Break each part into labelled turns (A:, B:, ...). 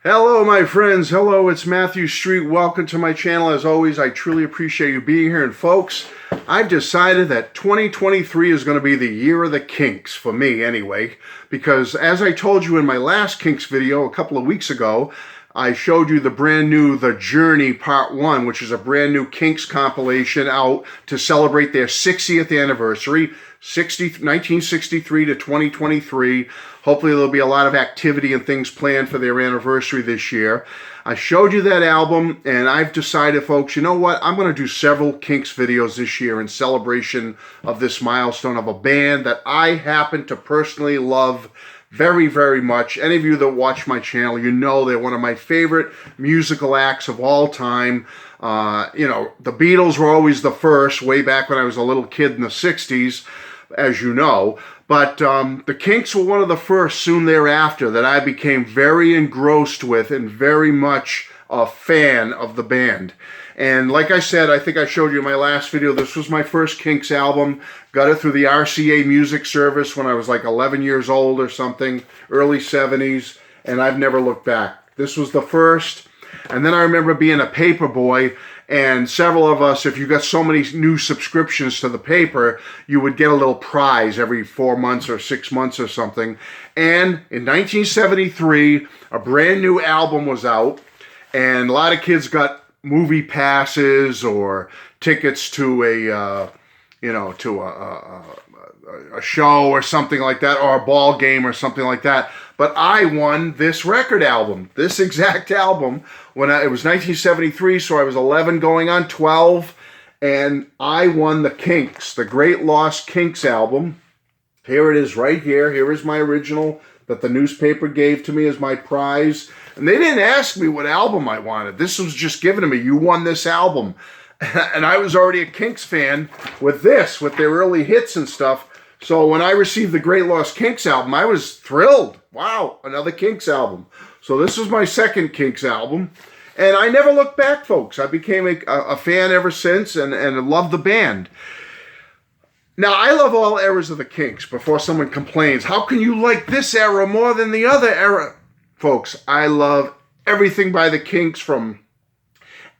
A: Hello, my friends. Hello, it's Matthew Street. Welcome to my channel. As always, I truly appreciate you being here. And folks, I've decided that 2023 is going to be the year of the Kinks, for me anyway, because as I told you in my last Kinks video a couple of weeks ago, I showed you the brand new The Journey Part 1, which is a brand new Kinks compilation out to celebrate their 60th anniversary, 1963 to 2023. Hopefully there'll be a lot of activity and things planned for their anniversary this year. I showed you that album, and I've decided, folks, you know what? I'm going to do several Kinks videos this year in celebration of this milestone of a band that I happen to personally love very, very much. Any of you that watch my channel, you know they're one of my favorite musical acts of all time. The Beatles were always the first, way back when I was a little kid in the 60s, as you know. But the Kinks were one of the first soon thereafter that I became very engrossed with and very much a fan of the band. And like I said, I think I showed you in my last video, this was my first Kinks album. Got it through the RCA music service when I was like 11 years old or something, early 70s, and I've never looked back. This was the first. And then I remember being a paper boy, and several of us, if you got so many new subscriptions to the paper, you would get a little prize every 4 months or 6 months or something. And in 1973, a brand new album was out, and a lot of kids got movie passes or tickets to a show or something like that, or a ball game or something like that. But I won this record album, this exact album, it was 1973, so I was 11 going on 12, and I won the Kinks, the Great Lost Kinks album. Here it is right here. Here is my original that the newspaper gave to me as my prize. And they didn't ask me what album I wanted. This was just given to me. You won this album. And I was already a Kinks fan with their early hits and stuff. So when I received the Great Lost Kinks album, I was thrilled. Wow, another Kinks album. So this was my second Kinks album. And I never looked back, folks. I became a fan ever since and loved the band. Now, I love all eras of the Kinks. Before someone complains, how can you like this era more than the other era? Folks, I love everything by the Kinks, from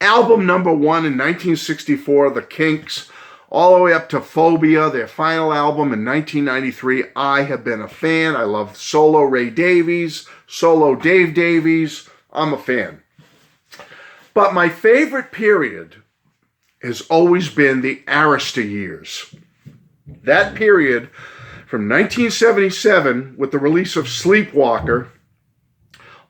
A: album number 1 in 1964, The Kinks, all the way up to Phobia, their final album in 1993. I have been a fan. I love solo Ray Davies, solo Dave Davies. I'm a fan. But my favorite period has always been the Arista years. That period from 1977 with the release of Sleepwalker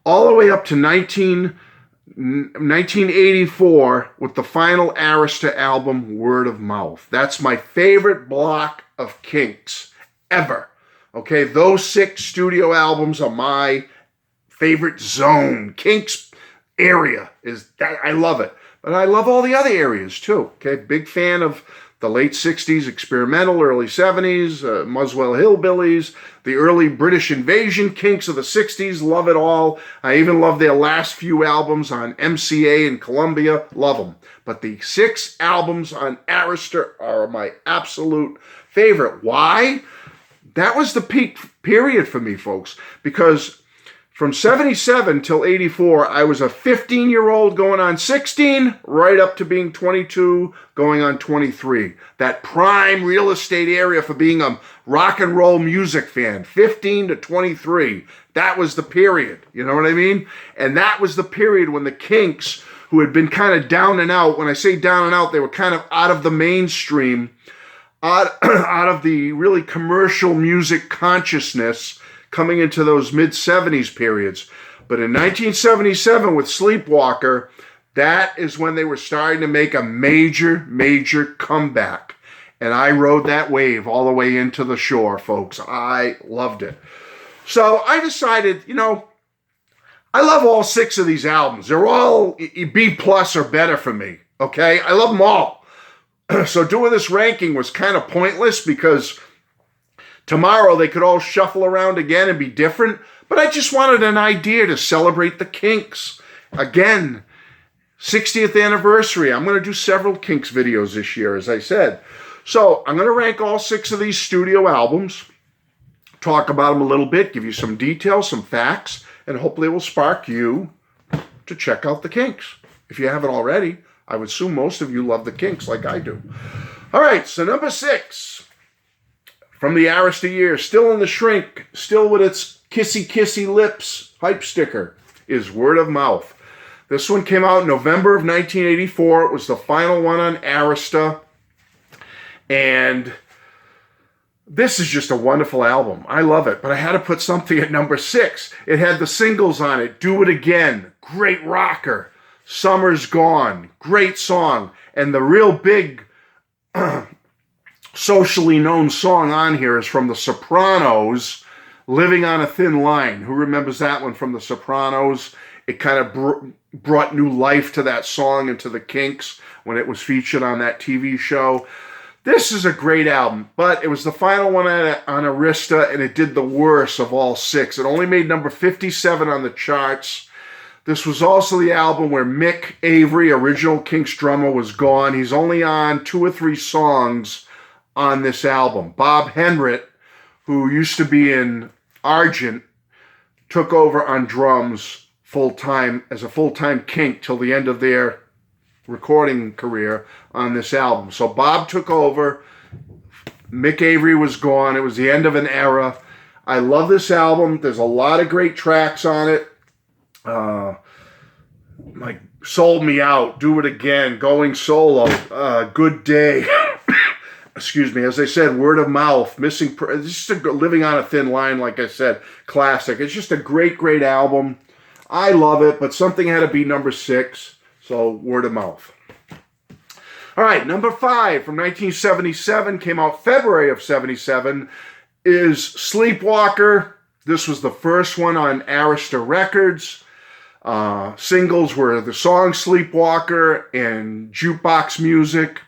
A: all the way up to 1984 with the final Arista album, Word of Mouth. That's my favorite block of Kinks ever. Okay, those 6 studio albums are my favorite zone. Kinks area is that. I love it. But I love all the other areas too. Okay, big fan of the late 60s experimental, early 70s, Muswell Hillbillies, the early British Invasion Kinks of the 60s, love it all. I even love their last few albums on MCA and Columbia, love them. But the 6 albums on Arista are my absolute favorite. Why? That was the peak period for me, folks, because from 77 till 84, I was a 15-year-old going on 16, right up to being 22, going on 23. That prime real estate area for being a rock and roll music fan, 15 to 23. That was the period, you know what I mean? And that was the period when the Kinks, who had been kind of down and out, when I say down and out, they were kind of out of the mainstream, out of the really commercial music consciousness, coming into those mid-70s periods. But in 1977 with Sleepwalker, that is when they were starting to make a major, major comeback. And I rode that wave all the way into the shore, folks. I loved it. So I decided, I love all 6 of these albums. They're all B+ or better for me, okay? I love them all. So doing this ranking was kind of pointless because tomorrow they could all shuffle around again and be different, but I just wanted an idea to celebrate the Kinks. Again, 60th anniversary. I'm going to do several Kinks videos this year, as I said. So I'm going to rank all 6 of these studio albums, talk about them a little bit, give you some details, some facts, and hopefully it will spark you to check out the Kinks. If you haven't already, I would assume most of you love the Kinks like I do. All right, so number 6 from the Arista years, still in the shrink, still with its kissy lips hype sticker, is Word of Mouth. This one came out in November of 1984. It was the final one on Arista. And this is just a wonderful album. I love it. But I had to put something at number 6. It had the singles on it. Do It Again. Great rocker. Summer's Gone. Great song. And the real big socially known song on here is from The Sopranos, Living on a Thin Line. Who remembers that one from The Sopranos? It kind of brought new life to that song and to the Kinks when it was featured on that TV show. This is a great album, but it was the final one on Arista, and it did the worst of all 6. It only made number 57 on the charts. This was also the album where Mick Avery, original Kinks drummer, was gone. He's only on 2 or 3 songs on this album. Bob Henrit, who used to be in Argent, took over on drums full-time as a full-time Kink till the end of their recording career on this album. So Bob took over. Mick Avery was gone. It was the end of an era. I love this album. There's a lot of great tracks on it. Like Sold Me Out, Do It Again, Going Solo, Good Day. Excuse me. As I said, Word of Mouth, Missing. It's just Living on a Thin Line, like I said, classic. It's just a great album. I love it, but something had to be number 6. So, Word of Mouth. All right, number 5 from 1977, came out February of 77, is Sleepwalker. This was the first one on Arista Records. Singles were the song Sleepwalker and Jukebox Music.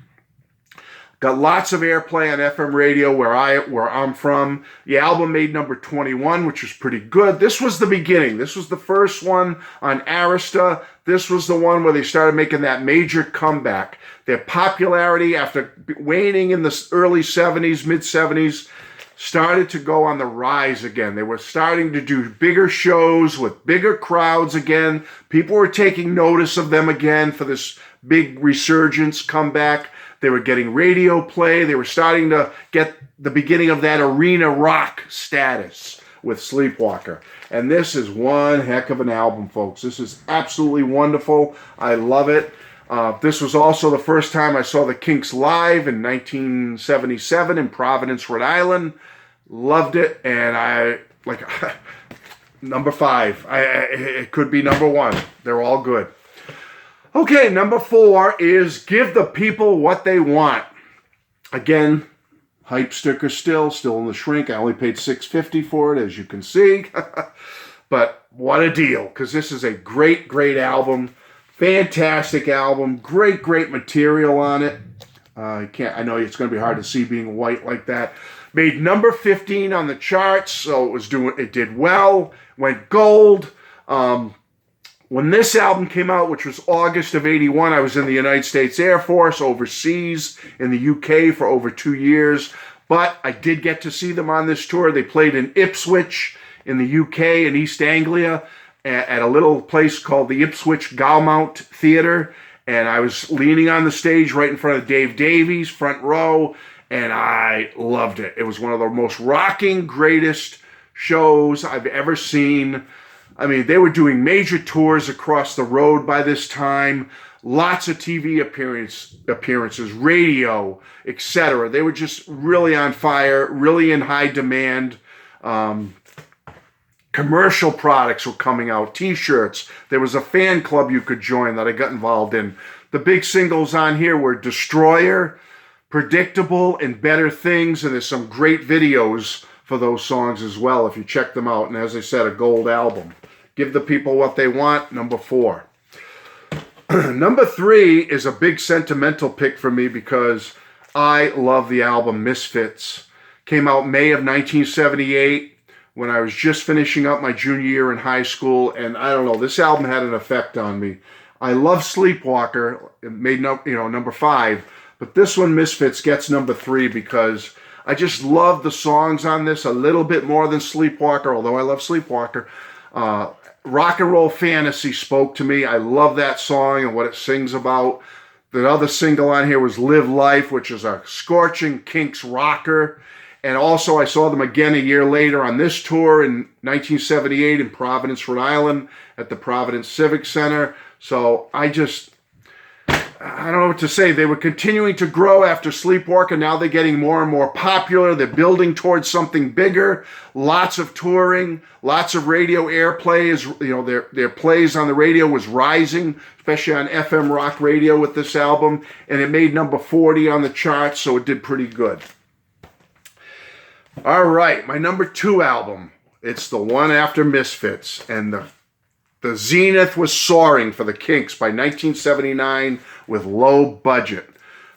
A: Got lots of airplay on FM radio where I'm from. The album made number 21, which was pretty good. This was the beginning. This was the first one on Arista. This was the one where they started making that major comeback. Their popularity, after waning in the early 70s, mid-70s, started to go on the rise again. They were starting to do bigger shows with bigger crowds again. People were taking notice of them again for this big resurgence comeback. They were getting radio play. They were starting to get the beginning of that arena rock status with Sleepwalker. And this is one heck of an album, folks. This is absolutely wonderful. I love it. This was also the first time I saw the Kinks live in 1977 in Providence, Rhode Island. Loved it. And number 5. It could be number 1. They're all good. Okay, number 4 is Give the People What They Want. Again, hype sticker still in the shrink. I only paid $6.50 for it, as you can see. But what a deal, because this is a great album. Fantastic album. Great material on it. I know it's going to be hard to see being white like that. Made number 15 on the charts, so it did well. Went gold. When this album came out, which was August of 81, I was in the United States Air Force overseas in the UK for over 2 years. But I did get to see them on this tour. They played in Ipswich in the UK in East Anglia at a little place called the Ipswich Gaumont Theatre. And I was leaning on the stage right in front of Dave Davies, front row, and I loved it. It was one of the most rocking, greatest shows I've ever seen. I mean, they were doing major tours across the road by this time. Lots of TV appearances, radio, etc. They were just really on fire, really in high demand. Commercial products were coming out, T-shirts. There was a fan club you could join that I got involved in. The big singles on here were Destroyer, Predictable, and Better Things. And there's some great videos for those songs as well if you check them out. And as I said, a gold album. Give the People What They Want, number 4. Number 3 is a big sentimental pick for me because I love the album Misfits. Came out May of 1978 when I was just finishing up my junior year in high school, and I don't know, this album had an effect on me. I love Sleepwalker. It made number 5, but this one, Misfits, gets number 3 because I just love the songs on this a little bit more than Sleepwalker, although I love Sleepwalker. Rock and Roll Fantasy spoke to me. I love that song and what it sings about. The other single on here was Live Life, which is a scorching Kinks rocker. And also I saw them again a year later on this tour in 1978 in Providence, Rhode Island at the Providence Civic Center. So I don't know what to say. They were continuing to grow after Sleepwalker. Now they're getting more and more popular. They're building towards something bigger. Lots of touring, lots of radio airplays. You know, their plays on the radio was rising, especially on FM rock radio with this album. And it made number 40 on the charts, so it did pretty good. All right, my number 2 album. It's the one after Misfits, and the zenith was soaring for the Kinks by 1979 with Low Budget.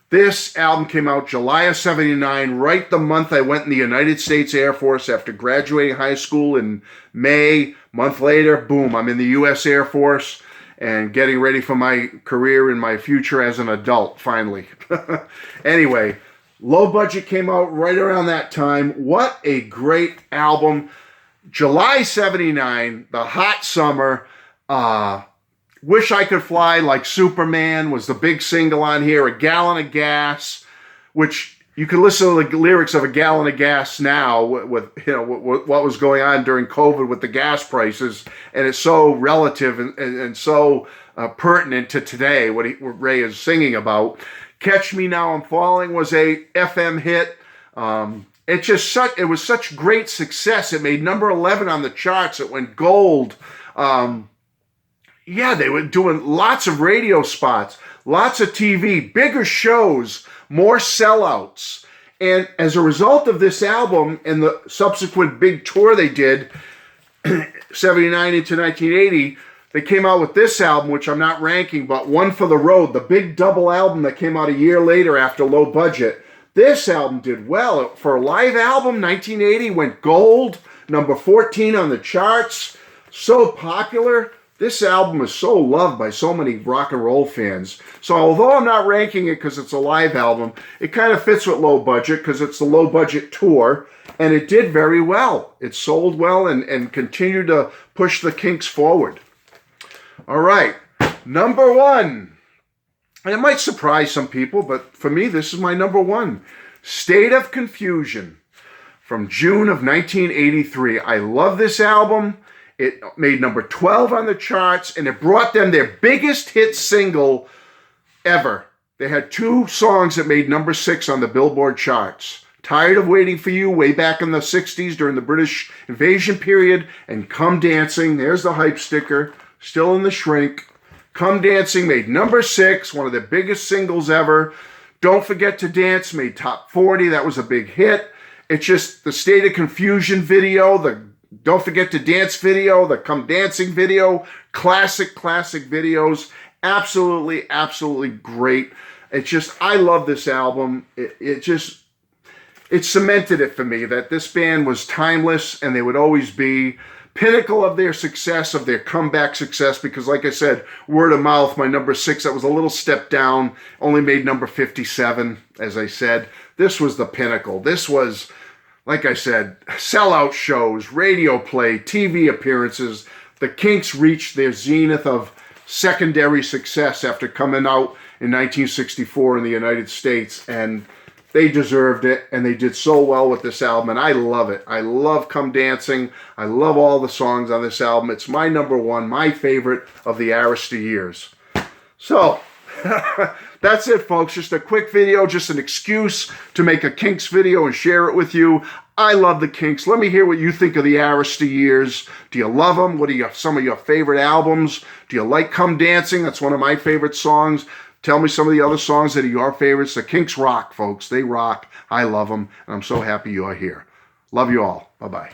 A: This album came out July of 79, right the month I went in the United States Air Force after graduating high school in May. Month later, boom, I'm in the U.S. Air Force and getting ready for my career and my future as an adult, finally. Anyway, Low Budget came out right around that time. What a great album. July 79, the hot summer. Wish I Could Fly Like Superman was the big single on here. A Gallon of Gas, which you can listen to the lyrics of A Gallon of Gas now with what was going on during COVID with the gas prices, and it's so relative and so pertinent to today, what Ray is singing about. Catch Me Now I'm Falling was a FM hit. It was such great success. It made number 11 on the charts. It went gold. Yeah, they were doing lots of radio spots, lots of TV, bigger shows, more sellouts. And as a result of this album and the subsequent big tour they did, 79 into 1980, they came out with this album, which I'm not ranking, but One for the Road, the big double album that came out a year later after Low Budget. This album did well. For a live album, 1980 went gold, number 14 on the charts. So popular. This album is so loved by so many rock and roll fans. So although I'm not ranking it because it's a live album, it kind of fits with Low Budget because it's the Low Budget tour. And it did very well. It sold well and continued to push the Kinks forward. All right, number 1. And it might surprise some people, but for me, this is my number 1. State of Confusion from June of 1983. I love this album. It made number 12 on the charts, and it brought them their biggest hit single ever. They had 2 songs that made number 6 on the Billboard charts. Tired of Waiting for You, way back in the 60s during the British invasion period, and Come Dancing. There's the hype sticker, still in the shrink. Come Dancing made number 6, one of their biggest singles ever. Don't Forget to Dance made top 40. That was a big hit. It's just the State of Confusion video, the Don't Forget to Dance video, the Come Dancing video, classic videos. Absolutely, absolutely great. It's just, I love this album. It cemented it for me that this band was timeless and they would always be pinnacle of their success, of their comeback success, because like I said, Word of Mouth, my number 6, that was a little step down, only made number 57, as I said. This was the pinnacle. This was, like I said, sellout shows, radio play, TV appearances. The Kinks reached their zenith of secondary success after coming out in 1964 in the United States, and they deserved it, and they did so well with this album, and I love it. I love Come Dancing. I love all the songs on this album. It's my number 1, my favorite of the Arista years. So, that's it, folks. Just a quick video, just an excuse to make a Kinks video and share it with you. I love the Kinks. Let me hear what you think of the Arista years. Do you love them? What are some of your favorite albums? Do you like Come Dancing? That's one of my favorite songs. Tell me some of the other songs that are your favorites. The Kinks rock, folks. They rock. I love them, and I'm so happy you're here. Love you all. Bye-bye.